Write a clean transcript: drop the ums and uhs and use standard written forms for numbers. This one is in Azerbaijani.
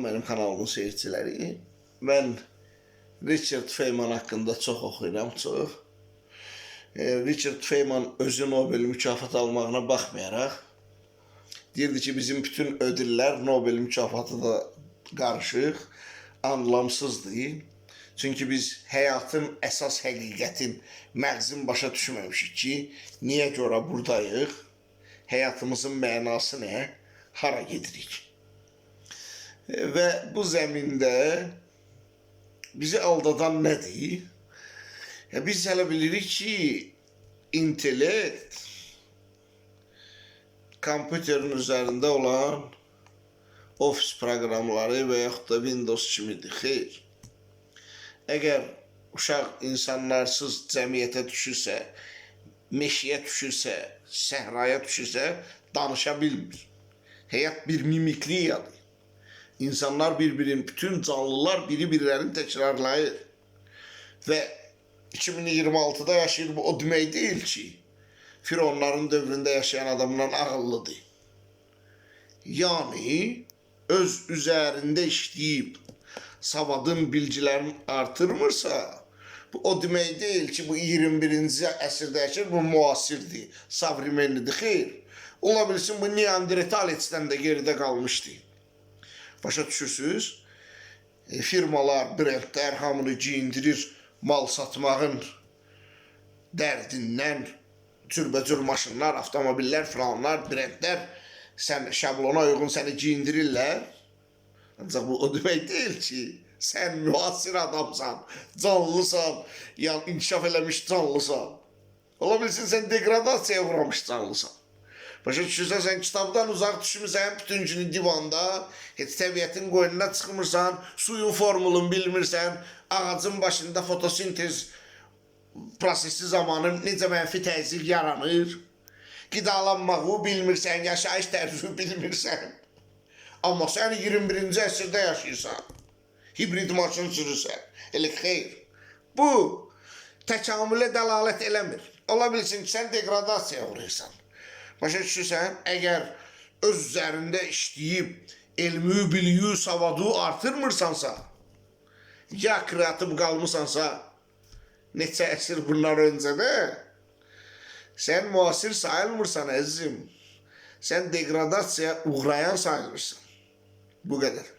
Salam benim kanalımın seyirciləri. Mən Richard Feynman haqqında çox oxuyuram, çox. Richard Feynman özü Nobel mükafatı almağına baxmayaraq, deyirdi ki, bizim bütün ödüllər Nobel mükafatı da qarışıq, anlamsızdır. Çünki biz həyatın əsas həqiqətin məğzin başa düşməmişik ki, niyə görə buradayıq, həyatımızın mənası nə, hara gedirik. Və bu zəmində bizi aldadan nədir? Biz hələ bilirik ki, intellekt kompüterin üzərində olan ofis proqramları və yaxud da Windows kimidir. Xeyr. Əgər uşaq insanlarsız cəmiyyətə düşürsə, meşəyə düşürsə, səhraya düşürsə, danışa bilmir. Həyat bir mimikliyadır. İnsanlar bütün canlılar biri-birlərini təkrarlayır. Və 2026'da yaşayır, bu o demək deyil ki, Fironların dövründə yaşayan adamdan ağıllıdır. Yəni, öz üzərində işləyib, savadın, bilgilərini artırmırsa, bu o demək deyil ki, bu 21-ci əsrdə yaşayır, bu müasirdir, savremenlidir, xeyr. Ola bilsin, bu Neandertaletsdən də geridə qalmışdı. Başa düşürsünüz, firmalar, brendlər hamını giyindirir, mal satmağın dərdindən, cürbəcür maşınlar, avtomobillər, falanlar, brendlər sən şablona uyğun səni giyindirirlər. Ancaq bu o demək deyil ki, sən müasir adamsan, canlısan, yəni inkişaf eləmiş canlısan. Ola bilsin, sən degradasiyaya uğramış canlısan. Başa düşürsən, sən kitabdan uzaq düşmürsən, bütün günü divanda, heç təbiətin qoynuna çıxmırsan, suyun formulunu bilmirsən, ağacın başında fotosintez prosesi zamanı necə mənfi təsir yaranır, qidalanmağı bilmirsən, yaşayış tərzi bilmirsən. Amma sən 21-ci əsrdə yaşayırsan, hibrid maşın sürürsən, elə xeyr. Bu, təkamülə dəlalət eləmir. Ola bilsin ki, sən degradasiyaya uğrayırsan. Başa düşürsən, əgər öz üzərində işləyib, elmi, biliyi, savadı artırmırsansa, ya kreativ qalmısansa, neçə əsr bunlar öncədə, sən müasir sayılmırsan əzizim, sən degradasiyaya uğrayan sayılırsan. Bu qədər.